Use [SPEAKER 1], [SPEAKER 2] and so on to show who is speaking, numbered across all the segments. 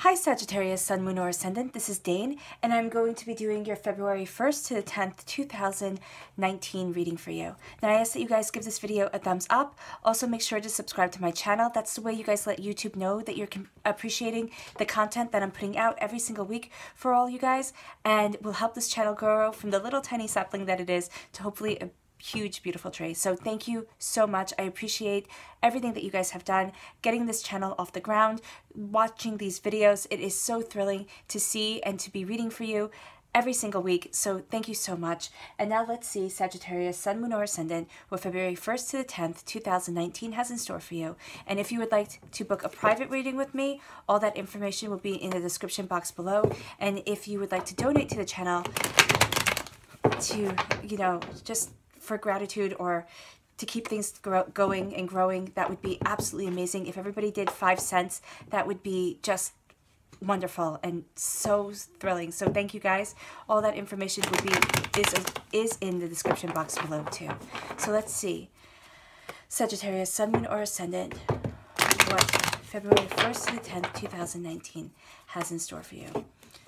[SPEAKER 1] Hi Sagittarius, Sun, Moon, or Ascendant. This is Dane, and I'm going to be doing your February 1st to the 10th, 2019 reading for you. Now, I ask that you guys give this video a thumbs up. Also, make sure to subscribe to my channel. That's the way you guys let YouTube know that you're appreciating the content that I'm putting out every single week for all you guys, and will help this channel grow from the little tiny sapling that it is to hopefully a huge beautiful tree. So thank you so much. I appreciate everything that you guys have done getting this channel off the ground, watching these videos. It is so thrilling to see and to be reading for you every single week, so thank you so much. And now let's see Sagittarius, Sun, Moon, or Ascendant, what February 1st to the 10th, 2019 has in store for you. And if you would like to book a private reading with me, all that information will be in the description box below. And if you would like to donate to the channel to, just for gratitude or to keep things going and growing, that would be absolutely amazing. If everybody did 5 cents, that would be just wonderful and so thrilling. So thank you guys. All that information would be is in the description box below too. So let's see. Sagittarius, Sun, Moon, or Ascendant, what February 1st to the 10th, 2019 has in store for you.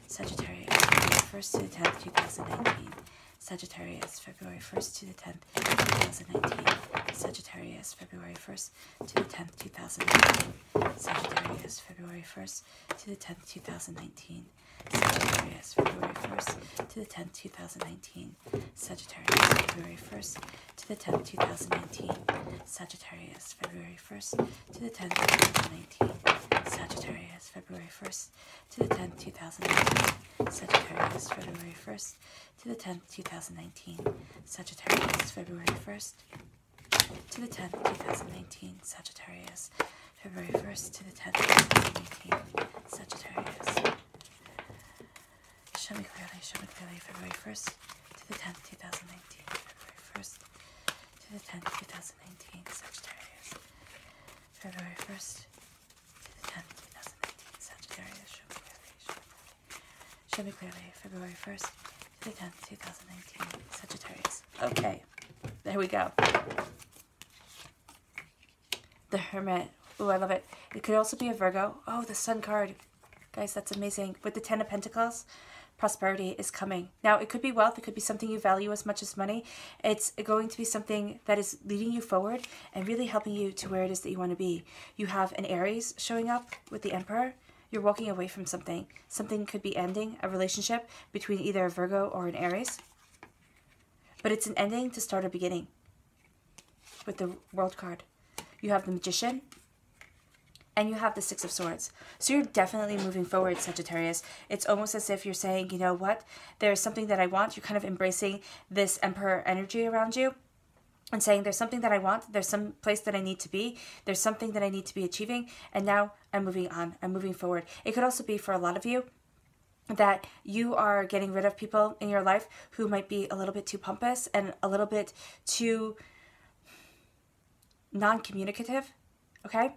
[SPEAKER 1] Sagittarius, February 1st to the 10th, 2019. Sagittarius, February 1st to the 10th, 2019. Sagittarius, February 1st to the 10th, 2019. Sagittarius, February 1st to the 10th, 2019. Sagittarius, February 1st to the 10th, 2019. Sagittarius, February 1st to the 10th, 2019. Sagittarius, February 1st to the 10th, 2019. Sagittarius, February 1st to the 10th, 2019. Sagittarius, February 1st to the 10th, 2019. Sagittarius, February 1st to the 10th, 2019. Sagittarius, February 1st to the 10th, 2019. Sagittarius. Show me clearly, February 1st to the 10th, 2019. February 1st to the 10th, 2019. Sagittarius. February 1st to the 10th, 2019. Sagittarius. Show me clearly, February 1st to the 10th, 2019. Sagittarius. Okay, there we go. The Hermit. Ooh, I love it. It could also be a Virgo. Oh, the Sun card. Guys, that's amazing. With the 10 of Pentacles, prosperity is coming. Now, it could be wealth. It could be something you value as much as money. It's going to be something that is leading you forward and really helping you to where it is that you want to be. You have an Aries showing up with the Emperor. You're walking away from something. Something could be ending, a relationship between either a Virgo or an Aries. But it's an ending to start a beginning with the World card. You have the Magician and you have the Six of Swords. So you're definitely moving forward, Sagittarius. It's almost as if you're saying, you know what, there's something that I want. You're kind of embracing this Emperor energy around you and saying there's something that I want, there's some place that I need to be, there's something that I need to be achieving, and now I'm moving on, I'm moving forward. It could also be for a lot of you that you are getting rid of people in your life who might be a little bit too pompous and a little bit too non-communicative, okay?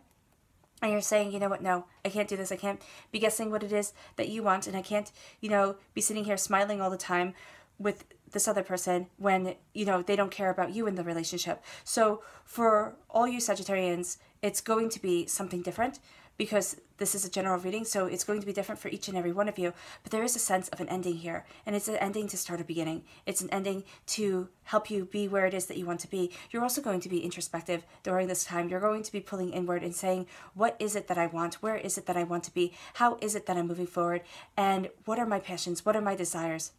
[SPEAKER 1] And you're saying, you know what, no, I can't do this, I can't be guessing what it is that you want, and I can't, be sitting here smiling all the time with this other person when, they don't care about you in the relationship. So for all you Sagittarians, it's going to be something different because this is a general reading, so it's going to be different for each and every one of you. But there is a sense of an ending here, and it's an ending to start a beginning. It's an ending to help you be where it is that you want to be. You're also going to be introspective during this time. You're going to be pulling inward and saying, what is it that I want? Where is it that I want to be? How is it that I'm moving forward? And what are my passions? What are my desires?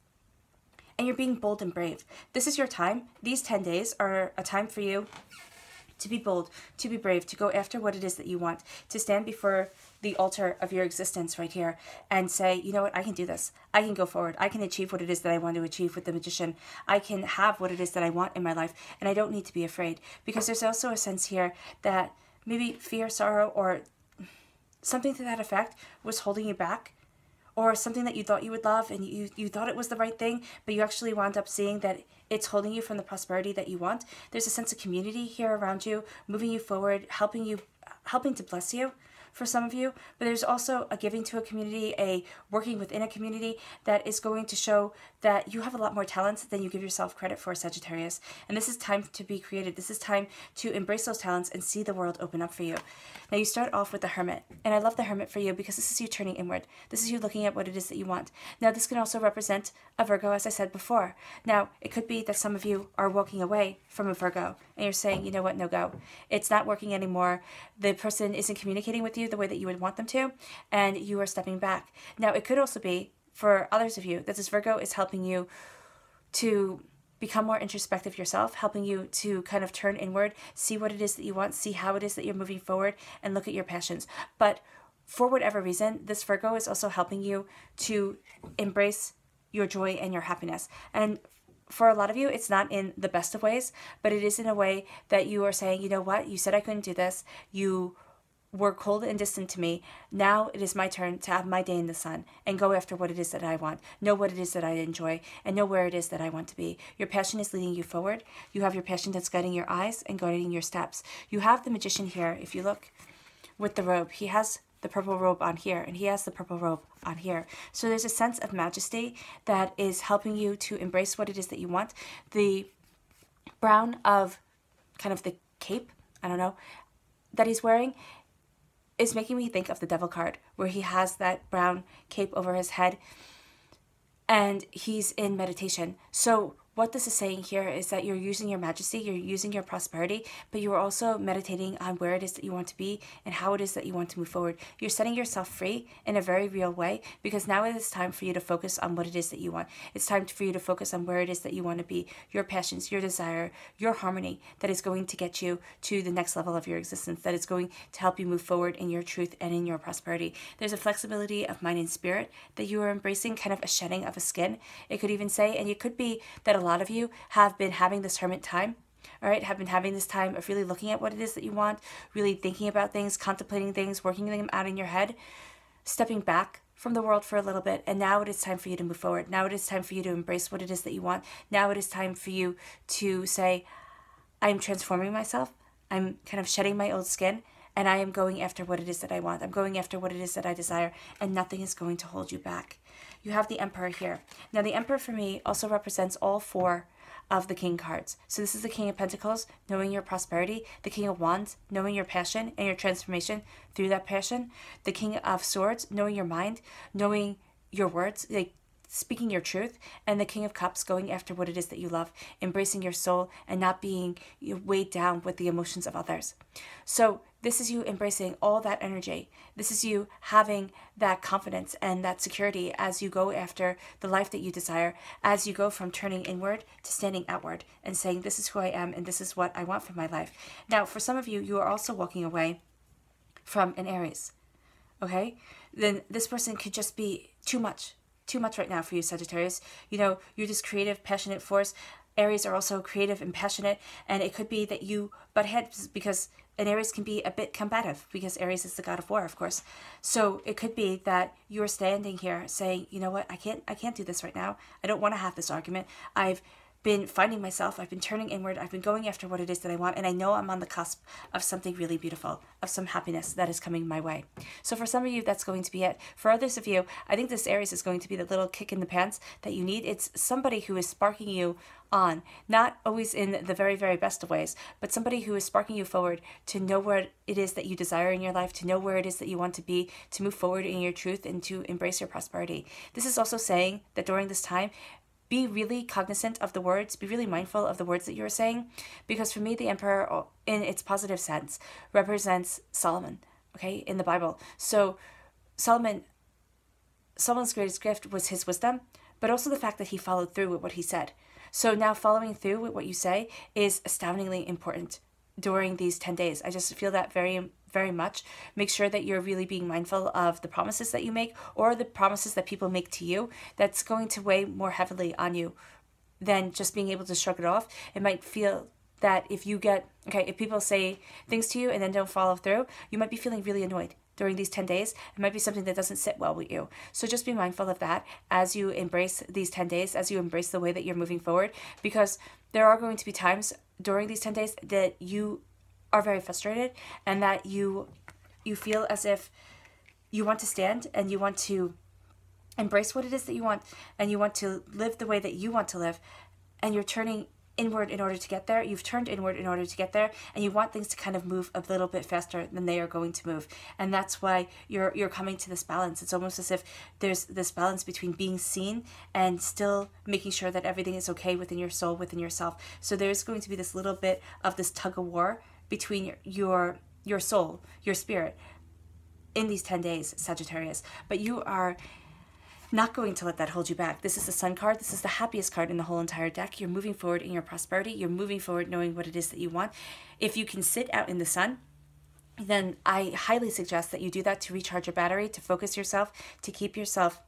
[SPEAKER 1] And you're being bold and brave. This is your time. These 10 days are a time for you to be bold, to be brave, to go after what it is that you want, to stand before the altar of your existence right here and say, you know what, I can do this. I can go forward. I can achieve what it is that I want to achieve with the Magician. I can have what it is that I want in my life, and I don't need to be afraid. Because there's also a sense here that maybe fear, sorrow, or something to that effect was holding you back, or something that you thought you would love and you thought it was the right thing, but you actually wound up seeing that it's holding you from the prosperity that you want. There's a sense of community here around you, moving you forward, helping to bless you for some of you, but there's also a giving to a community, a working within a community that is going to show that you have a lot more talents than you give yourself credit for, Sagittarius. And this is time to be creative. This is time to embrace those talents and see the world open up for you. Now you start off with the Hermit, and I love the Hermit for you because this is you turning inward. This is you looking at what it is that you want. Now this can also represent a Virgo, as I said before. Now it could be that some of you are walking away from a Virgo and you're saying, you know what, no go. It's not working anymore. The person isn't communicating with you the way that you would want them to, and you are stepping back. Now it could also be for others of you that this Virgo is helping you to become more introspective yourself, helping you to kind of turn inward, see what it is that you want, see how it is that you're moving forward, and look at your passions. But for whatever reason, this Virgo is also helping you to embrace your joy and your happiness. And for a lot of you, it's not in the best of ways, but it is in a way that you are saying, you know what, you said I couldn't do this. You were cold and distant to me. Now it is my turn to have my day in the sun and go after what it is that I want, know what it is that I enjoy, and know where it is that I want to be. Your passion is leading you forward. You have your passion that's guiding your eyes and guiding your steps. You have the Magician here. If you look with the robe, he has the purple robe on here, and he has the purple robe on here. So there's a sense of majesty that is helping you to embrace what it is that you want. The brown of kind of the cape, I don't know, that he's wearing is making me think of the Devil card, where he has that brown cape over his head and he's in meditation. So what this is saying here is that you're using your majesty, you're using your prosperity, but you are also meditating on where it is that you want to be and how it is that you want to move forward. You're setting yourself free in a very real way, because now it is time for you to focus on what it is that you want. It's time for you to focus on where it is that you want to be, your passions, your desire, your harmony that is going to get you to the next level of your existence, that is going to help you move forward in your truth and in your prosperity. There's a flexibility of mind and spirit that you are embracing, kind of a shedding of a skin, it could even say, and it could be that a lot of you have been having this hermit time, all right, have been having this time of really looking at what it is that you want, really thinking about things, contemplating things, working them out in your head, stepping back from the world for a little bit, and now it is time for you to move forward. Now it is time for you to embrace what it is that you want. Now it is time for you to say, I'm transforming myself, I'm kind of shedding my old skin, and I am going after what it is that I want. I'm going after what it is that I desire, and nothing is going to hold you back. You have the Emperor here. Now, the Emperor for me also represents all four of the King cards. So this is the King of Pentacles, knowing your prosperity, the King of Wands, knowing your passion and your transformation through that passion, the King of Swords, knowing your mind, knowing your words, like speaking your truth, and the King of Cups, going after what it is that you love, embracing your soul and not being weighed down with the emotions of others. So this is you embracing all that energy. This is you having that confidence and that security as you go after the life that you desire, as you go from turning inward to standing outward and saying, this is who I am and this is what I want for my life. Now, for some of you, you are also walking away from an Aries, okay? Then this person could just be too much right now for you, Sagittarius. You know, you're this creative, passionate force. Aries are also creative and passionate, and it could be that you butt heads because an Aries can be a bit combative, because Aries is the god of war, of course. So it could be that you're standing here saying, you know what, I can't do this right now. I don't want to have this argument. I've been finding myself, I've been turning inward, I've been going after what it is that I want, and I know I'm on the cusp of something really beautiful, of some happiness that is coming my way. So for some of you, that's going to be it. For others of you, I think this Aries is going to be the little kick in the pants that you need. It's somebody who is sparking you on, not always in the very, very best of ways, but somebody who is sparking you forward to know where it is that you desire in your life, to know where it is that you want to be, to move forward in your truth, and to embrace your prosperity. This is also saying that during this time, be really cognizant of the words, be really mindful of the words that you're saying, because for me, the Emperor, in its positive sense, represents Solomon, okay, in the Bible. So Solomon's greatest gift was his wisdom, but also the fact that he followed through with what he said. So now following through with what you say is astoundingly important during these 10 days. I just feel that very, very much. Make sure that you're really being mindful of the promises that you make, or the promises that people make to you. That's going to weigh more heavily on you than just being able to shrug it off. It might feel that if people say things to you and then don't follow through, you might be feeling really annoyed during these 10 days. It might be something that doesn't sit well with you. So just be mindful of that as you embrace these 10 days, as you embrace the way that you're moving forward, because there are going to be times during these 10 days that you are very frustrated and that you you feel as if you want to stand and you want to embrace what it is that you want, and you want to live the way that you want to live, and you're turning inward in order to get there. You've turned inward in order to get there, and you want things to kind of move a little bit faster than they are going to move. And that's why you're coming to this balance. It's almost as if there's this balance between being seen and still making sure that everything is okay within your soul, within yourself. So there's going to be this little bit of this tug of war between your soul, your spirit, in these 10 days, Sagittarius. But you are not going to let that hold you back. This is the Sun card. This is the happiest card in the whole entire deck. You're moving forward in your prosperity. You're moving forward knowing what it is that you want. If you can sit out in the sun, then I highly suggest that you do that to recharge your battery, to focus yourself, to keep yourself,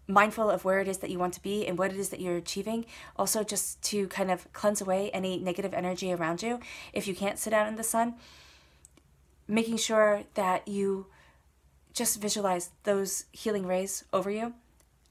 [SPEAKER 1] mindful of where it is that you want to be and what it is that you're achieving. Also, just to kind of cleanse away any negative energy around you. If you can't sit out in the sun, making sure that you just visualize those healing rays over you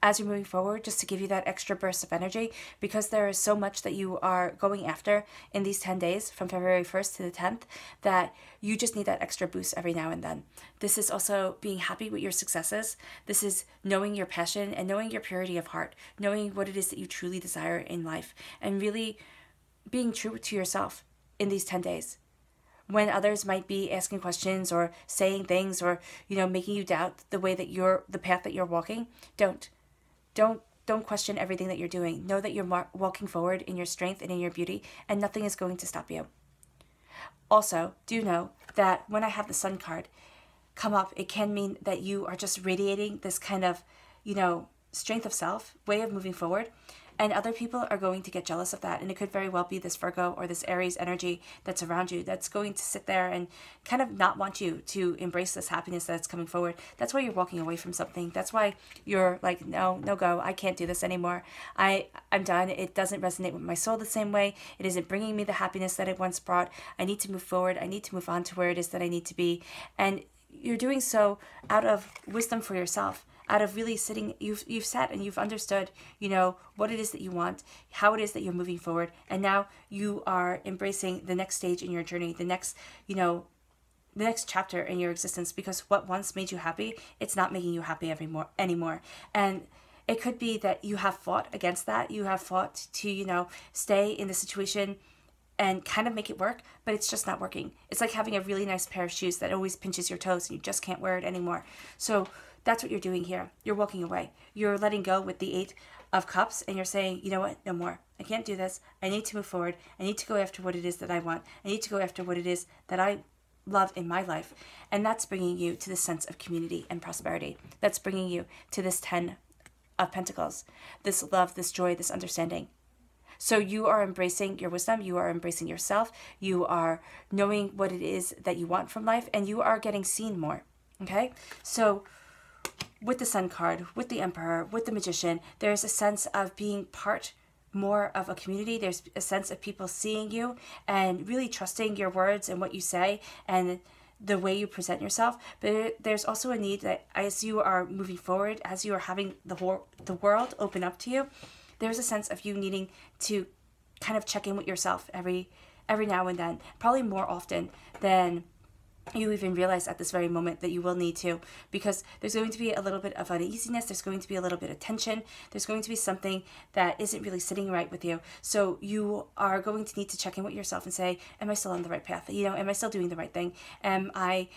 [SPEAKER 1] as you're moving forward, just to give you that extra burst of energy, because there is so much that you are going after in these 10 days from February 1st to the 10th that you just need that extra boost every now and then. This is also being happy with your successes. This is knowing your passion and knowing your purity of heart, knowing what it is that you truly desire in life, and really being true to yourself in these 10 days. When others might be asking questions or saying things or, making you doubt the way that the path that you're walking, don't question everything that you're doing. Know that you're walking forward in your strength and in your beauty, and nothing is going to stop you. Also, do know that when I have the Sun card come up, it can mean that you are just radiating this kind of, strength of self, way of moving forward. And other people are going to get jealous of that. And it could very well be this Virgo or this Aries energy that's around you that's going to sit there and kind of not want you to embrace this happiness that's coming forward. That's why you're walking away from something. That's why you're like, no go. I can't do this anymore. I'm done. It doesn't resonate with my soul the same way. It isn't bringing me the happiness that it once brought. I need to move forward. I need to move on to where it is that I need to be. And you're doing so out of wisdom for yourself. Out of really sitting, you've sat and you've understood, what it is that you want, how it is that you're moving forward, and now you are embracing the next stage in your journey, the next chapter in your existence, because what once made you happy, it's not making you happy anymore. And it could be that you have fought against that, you have fought to, stay in the situation and kind of make it work, but it's just not working. It's like having a really nice pair of shoes that always pinches your toes and you just can't wear it anymore. So that's what you're doing here. You're walking away. You're letting go with the 8 of Cups, and you're saying, you know what, no more. I can't do this. I need to move forward. I need to go after what it is that I want. I need to go after what it is that I love in my life. And that's bringing you to this sense of community and prosperity. That's bringing you to this 10 of Pentacles, this love, this joy, this understanding. So you are embracing your wisdom, you are embracing yourself, you are knowing what it is that you want from life, and you are getting seen more, okay? So with the Sun card, with the Emperor, with the Magician, there's a sense of being part more of a community. There's a sense of people seeing you and really trusting your words and what you say and the way you present yourself. But there's also a need that as you are moving forward, as you are having the world open up to you, there's a sense of you needing to kind of check in with yourself every now and then, probably more often than you even realize at this very moment that you will need to, because there's going to be a little bit of uneasiness, there's going to be a little bit of tension, there's going to be something that isn't really sitting right with you. So you are going to need to check in with yourself and say, am I still on the right path? Am I still doing the right thing? Am I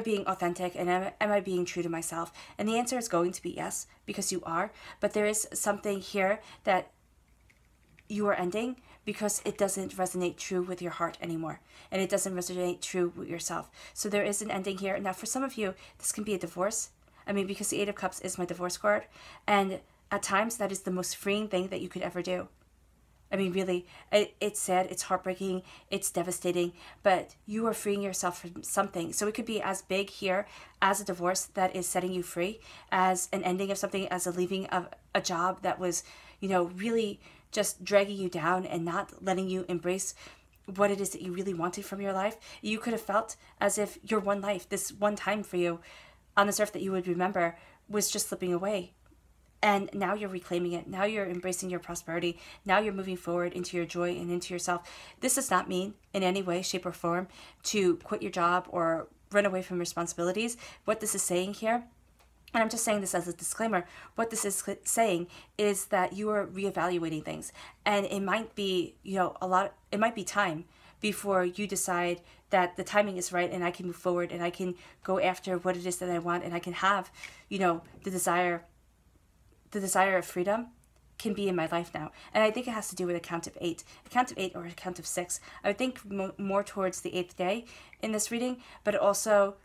[SPEAKER 1] being authentic, and am I being true to myself? And the answer is going to be yes, because you are. But there is something here that you are ending because it doesn't resonate true with your heart anymore, and it doesn't resonate true with yourself. So there is an ending here. Now, for some of you, this can be a divorce. Because the 8 of Cups is my divorce card, and at times that is the most freeing thing that you could ever do. Really, it's sad, it's heartbreaking, it's devastating, but you are freeing yourself from something. So it could be as big here as a divorce that is setting you free, as an ending of something, as a leaving of a job that was, really just dragging you down and not letting you embrace what it is that you really wanted from your life. You could have felt as if your one life, this one time for you on this earth that you would remember, was just slipping away. And now you're reclaiming it. Now you're embracing your prosperity. Now you're moving forward into your joy and into yourself. This does not mean in any way, shape, or form to quit your job or run away from responsibilities. What this is saying here, and I'm just saying this as a disclaimer, what this is saying is that you are reevaluating things. And it might be, it might be time before you decide that the timing is right and I can move forward and I can go after what it is that I want and I can have, the desire of freedom can be in my life now. And I think it has to do with a count of 8 or a count of 6. I would think more towards the 8th day in this reading, but also,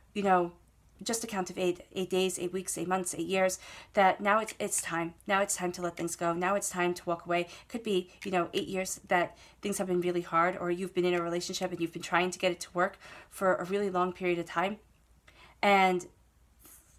[SPEAKER 1] just a count of 8 days, 8 weeks, 8 months, 8 years, that now it's time. Now it's time to let things go. Now it's time to walk away. Could be, 8 years that things have been really hard, or you've been in a relationship and you've been trying to get it to work for a really long period of time. And,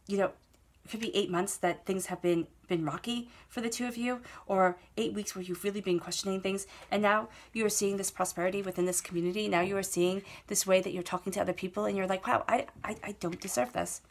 [SPEAKER 1] it could be 8 months that things have been rocky for the two of you, or 8 weeks where you've really been questioning things. And now you are seeing this prosperity within this community. Now you are seeing this way that you're talking to other people and you're like, wow, I don't deserve this.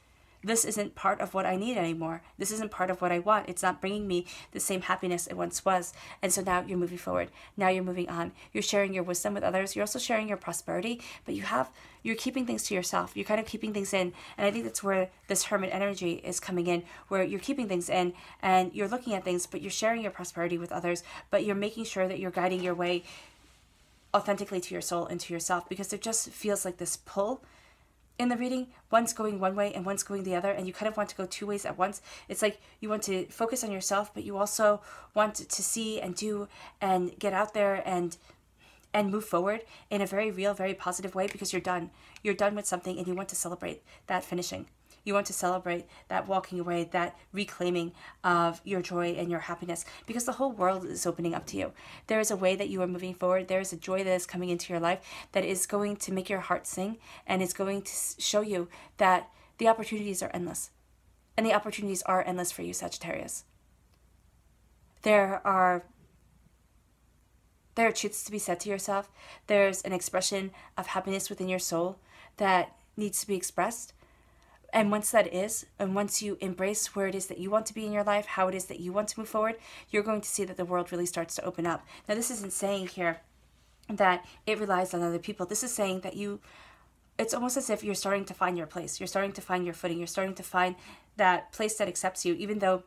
[SPEAKER 1] This isn't part of what I need anymore. This isn't part of what I want. It's not bringing me the same happiness it once was. And so now you're moving forward. Now you're moving on. You're sharing your wisdom with others. You're also sharing your prosperity, but you're keeping things to yourself. You're kind of keeping things in. And I think that's where this hermit energy is coming in, where you're keeping things in and you're looking at things, but you're sharing your prosperity with others, but you're making sure that you're guiding your way authentically to your soul and to yourself, because there just feels like this pull in the reading, one's going one way and one's going the other, and you kind of want to go 2 ways at once. It's like you want to focus on yourself, but you also want to see and do and get out there and move forward in a very real, very positive way, because you're done. You're done with something and you want to celebrate that finishing. You want to celebrate that walking away, that reclaiming of your joy and your happiness, because the whole world is opening up to you. There is a way that you are moving forward. There is a joy that is coming into your life that is going to make your heart sing, and is going to show you that the opportunities are endless. And the opportunities are endless for you, Sagittarius. There are truths to be said to yourself. There's an expression of happiness within your soul that needs to be expressed. And once that is, and once you embrace where it is that you want to be in your life, how it is that you want to move forward, you're going to see that the world really starts to open up. Now, this isn't saying here that it relies on other people. This is saying that it's almost as if you're starting to find your place. You're starting to find your footing. You're starting to find that place that accepts you, even though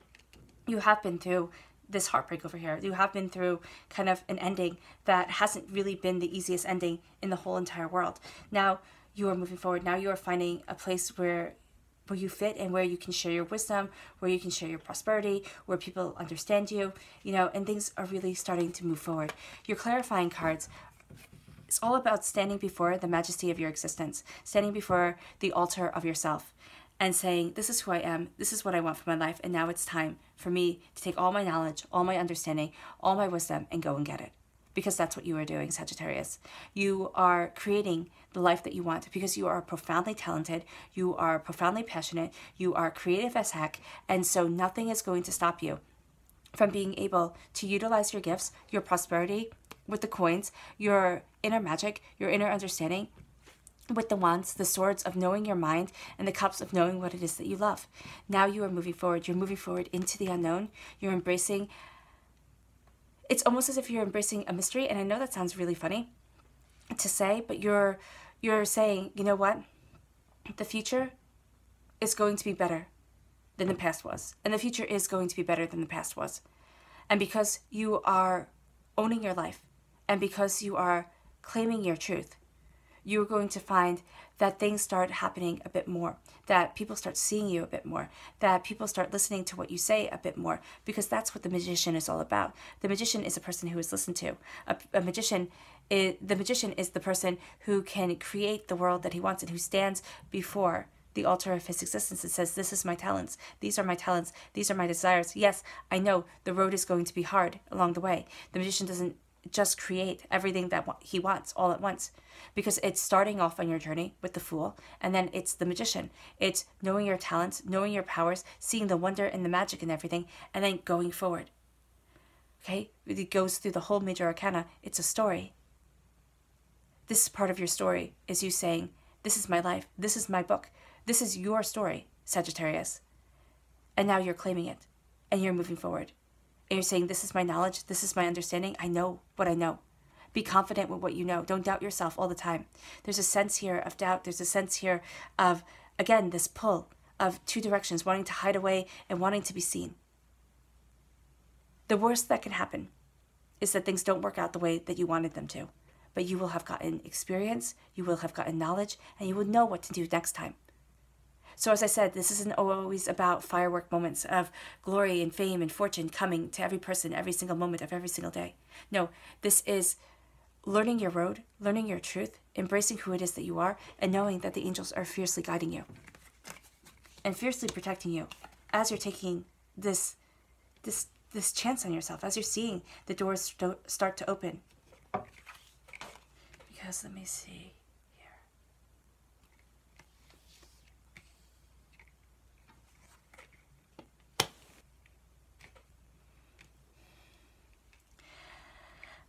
[SPEAKER 1] you have been through this heartbreak over here. You have been through kind of an ending that hasn't really been the easiest ending in the whole entire world. Now you are moving forward. Now you are finding a place where you fit, and where you can share your wisdom, where you can share your prosperity, where people understand you, and things are really starting to move forward. Your clarifying cards, it's all about standing before the majesty of your existence, standing before the altar of yourself and saying, this is who I am, this is what I want for my life, and now it's time for me to take all my knowledge, all my understanding, all my wisdom, and go and get it. Because that's what you are doing, Sagittarius. You are creating the life that you want, because you are profoundly talented, you are profoundly passionate, you are creative as heck, and so nothing is going to stop you from being able to utilize your gifts, your prosperity with the coins, your inner magic, your inner understanding with the wands, the swords of knowing your mind, and the cups of knowing what it is that you love. Now you are moving forward. You're moving forward into the unknown. You're embracing. It's almost as if you're embracing a mystery, and I know that sounds really funny to say, but you're saying, you know what? The future is going to be better than the past was, and the future is going to be better than the past was. And because you are owning your life, and because you are claiming your truth, you're going to find that things start happening a bit more, that people start seeing you a bit more, that people start listening to what you say a bit more, because that's what the magician is all about. The magician is a person who is listened to. The magician is the person who can create the world that he wants, and who stands before the altar of his existence and says, this is my talents, these are my talents, these are my desires. Yes, I know the road is going to be hard along the way. The magician doesn't just create everything that he wants all at once, because it's starting off on your journey with the Fool, and then it's the magician. It's knowing your talents, knowing your powers, seeing the wonder and the magic and everything, and then going forward. Okay? It goes through the whole major arcana. It's a story. This is part of your story, is you saying, this is my life, this is my book, this is your story, Sagittarius. And now you're claiming it. and you're moving forward. And you're saying, this is my knowledge, this is my understanding, I know what I know. Be confident with what you know. Don't doubt yourself all the time. There's a sense here of doubt. There's a sense here of, again, this pull of two directions, wanting to hide away and wanting to be seen. The worst that can happen is that things don't work out the way that you wanted them to. But you will have gotten experience, you will have gotten knowledge, and you will know what to do next time. So as I said, this isn't always about firework moments of glory and fame and fortune coming to every person every single moment of every single day. No, this is learning your road, learning your truth, embracing who it is that you are, and knowing that the angels are fiercely guiding you and fiercely protecting you as you're taking this chance on yourself, as you're seeing the doors start to open. Because let me see here.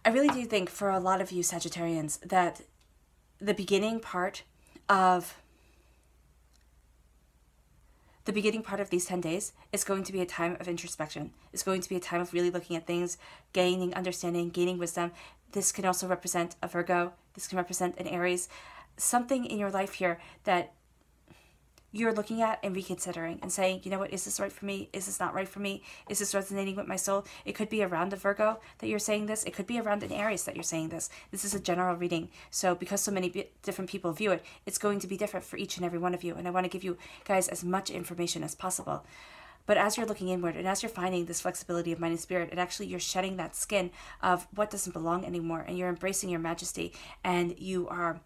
[SPEAKER 1] I really do think for a lot of you Sagittarians that the beginning part of these 10 days is going to be a time of introspection. It's going to be a time of really looking at things, gaining understanding, gaining wisdom. This can also represent a Virgo. This can represent an Aries. Something in your life here that you're looking at and reconsidering and saying, you know what, is this right for me? Is this not right for me? Is this resonating with my soul? It could be around a Virgo that you're saying this. It could be around an Aries that you're saying this. This is a general reading. So because so many different people view it, it's going to be different for each and every one of you. And I want to give you guys as much information as possible. But as you're looking inward and as you're finding this flexibility of mind and spirit, and actually you're shedding that skin of what doesn't belong anymore, and you're embracing your majesty, and you are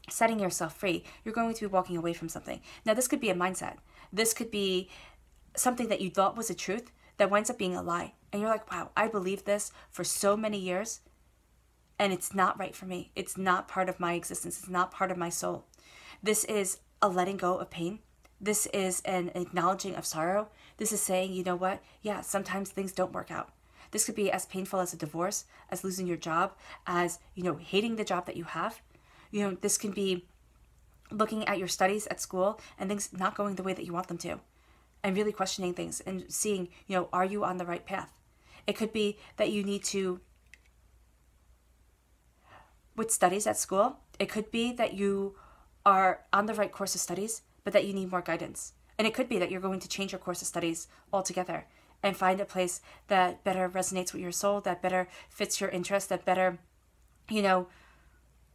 [SPEAKER 1] setting yourself free, you're going to be walking away from something. Now, this could be a mindset. This could be something that you thought was a truth that winds up being a lie. And you're like, wow, I believed this for so many years, and it's not right for me. It's not part of my existence. It's not part of my soul. This is a letting go of pain. This is an acknowledging of sorrow. This is saying, you know what? Yeah, sometimes things don't work out. This could be as painful as a divorce, as losing your job, as, hating the job that you have. This can be looking at your studies at school and things not going the way that you want them to, and really questioning things and seeing, are you on the right path? It could be that you need to, with studies at school, it could be that you are on the right course of studies, but that you need more guidance. And it could be that you're going to change your course of studies altogether and find a place that better resonates with your soul, that better fits your interest, that better,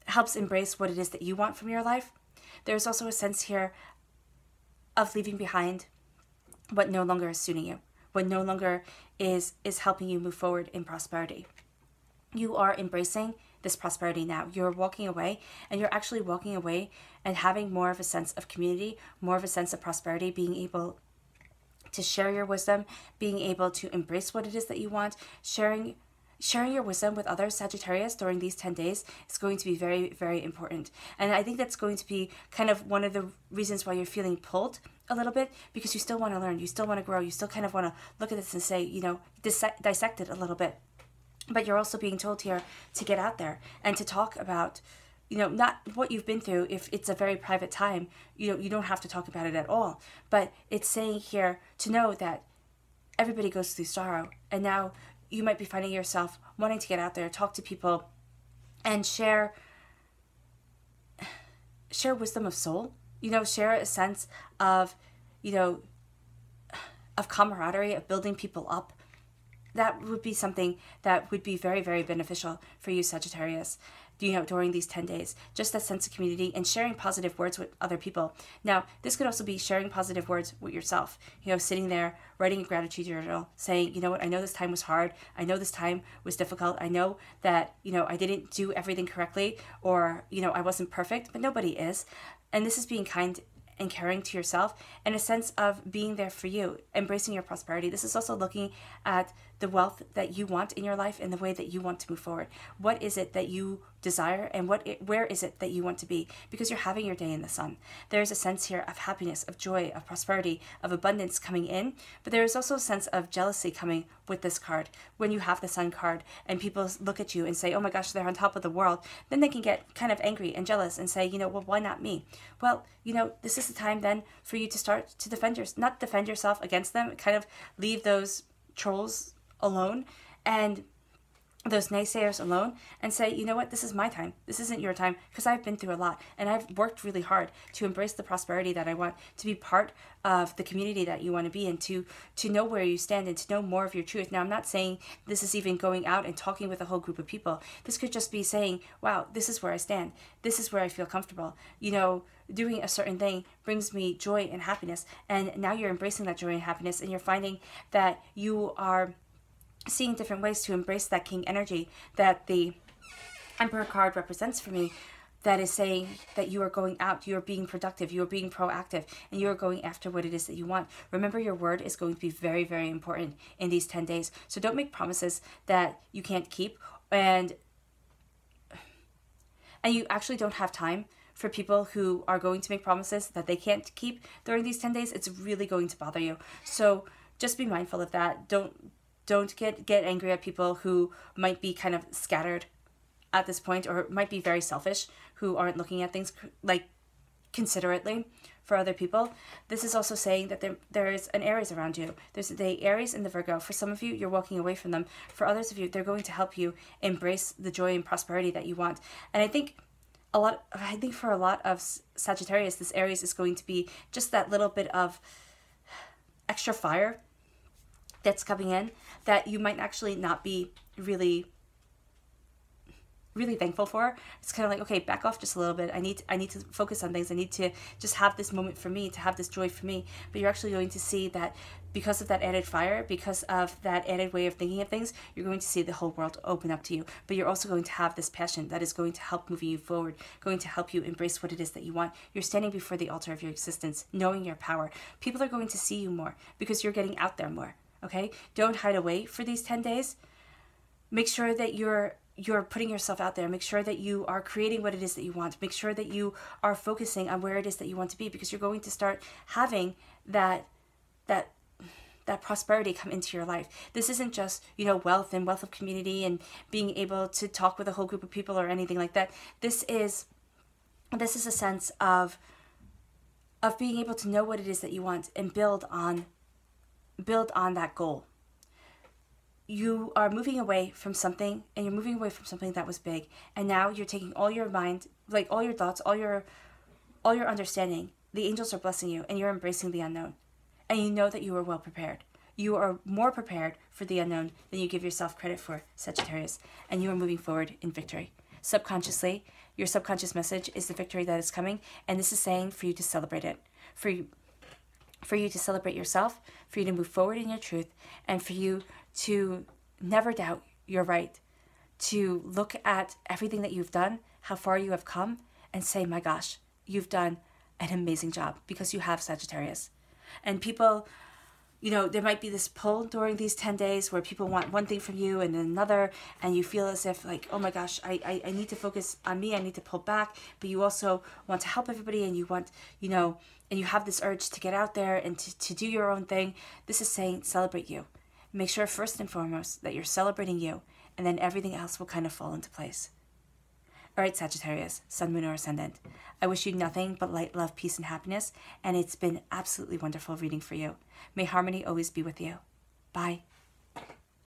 [SPEAKER 1] helps embrace what it is that you want from your life. There's also a sense here of leaving behind what no longer is suiting you, what no longer is helping you move forward in prosperity. You are embracing this prosperity now. You're walking away, and you're actually walking away and having more of a sense of community, more of a sense of prosperity, being able to share your wisdom, being able to embrace what it is that you want, sharing your wisdom with others, Sagittarius, during these 10 days is going to be very, very important. And I think that's going to be kind of one of the reasons why you're feeling pulled a little bit, because you still want to learn, you still want to grow, you still kind of want to look at this and say, dissect it a little bit. But you're also being told here to get out there and to talk about, not what you've been through. If it's a very private time, you don't have to talk about it at all. But it's saying here to know that everybody goes through sorrow, and now you might be finding yourself wanting to get out there, talk to people, and share wisdom of soul. Share a sense of, of camaraderie, of building people up. That would be something that would be very, very beneficial for you, Sagittarius, during these 10 days. Just that sense of community and sharing positive words with other people. Now, this could also be sharing positive words with yourself. Sitting there, writing a gratitude journal, saying, you know what, I know this time was hard. I know this time was difficult. I know that, I didn't do everything correctly, or, I wasn't perfect, but nobody is. And this is being kind and caring to yourself, and a sense of being there for you, embracing your prosperity. This is also looking at the wealth that you want in your life and the way that you want to move forward. What is it that you desire, and where is it that you want to be? Because you're having your day in the sun. There's a sense here of happiness, of joy, of prosperity, of abundance coming in, but there is also a sense of jealousy coming with this card. When you have the sun card and people look at you and say, oh my gosh, they're on top of the world, then they can get kind of angry and jealous and say, well, why not me? Well, this is the time then for you to start to not defend yourself against them, kind of leave those trolls alone and those naysayers alone, and say, you know what, this is my time. This isn't your time, because I've been through a lot and I've worked really hard to embrace the prosperity that I want, to be part of the community that you want to be in, to know where you stand and to know more of your truth. Now, I'm not saying this is even going out and talking with a whole group of people. This could just be saying, wow, this is where I stand. This is where I feel comfortable. You know, doing a certain thing brings me joy and happiness. And now you're embracing that joy and happiness, and you're finding that you are seeing different ways to embrace that king energy that the Emperor card represents for me, that is saying that you are going out, you are being productive, you are being proactive, and you are going after what it is that you want. Remember, your word is going to be very, very important in these 10 days. So don't make promises that you can't keep, and you actually don't have time for people who are going to make promises that they can't keep during these 10 days. It's really going to bother you. So just be mindful of that. Don't get angry at people who might be kind of scattered at this point, or might be very selfish, who aren't looking at things like considerately for other people. This is also saying that there is an Aries around you. There's the Aries and the Virgo. For some of you, you're walking away from them. For others of you, they're going to help you embrace the joy and prosperity that you want. And I think for a lot of Sagittarius, this Aries is going to be just that little bit of extra fire that's coming in, that you might actually not be really thankful for. It's kind of like, okay, back off just a little bit. I need to focus on things. I need to just have this moment for me, to have this joy for me. But you're actually going to see that because of that added fire, because of that added way of thinking of things, you're going to see the whole world open up to you. But you're also going to have this passion that is going to help moving you forward, going to help you embrace what it is that you want. You're standing before the altar of your existence, knowing your power. People are going to see you more because you're getting out there more. Okay? Don't hide away for these 10 days. Make sure that you're putting yourself out there. Make sure that you are creating what it is that you want. Make sure that you are focusing on where it is that you want to be, because you're going to start having that prosperity come into your life. This isn't just, wealth and wealth of community and being able to talk with a whole group of people or anything like that. This is a sense of being able to know what it is that you want and build on that goal. You are moving away from something, and you're moving away from something that was big, and now you're taking all your mind, like all your thoughts, all your understanding. The angels are blessing you, and you're embracing the unknown, and you know that you are well prepared. You are more prepared for the unknown than you give yourself credit for, Sagittarius, and you are moving forward in victory. Subconsciously, your subconscious message is the victory that is coming, and this is saying for you to celebrate it, for you to celebrate yourself, for you to move forward in your truth, and for you to never doubt your right, to look at everything that you've done, how far you have come, and say, my gosh, you've done an amazing job, because you have, Sagittarius. And people, there might be this pull during these 10 days where people want one thing from you and then another, and you feel as if like, oh my gosh, I need to focus on me, I need to pull back, but you also want to help everybody, and you want, and you have this urge to get out there and to do your own thing. This is saying celebrate you. Make sure first and foremost that you're celebrating you, and then everything else will kind of fall into place. All right, Sagittarius, Sun, Moon, or Ascendant, I wish you nothing but light, love, peace, and happiness, and it's been absolutely wonderful reading for you. May harmony always be with you. Bye.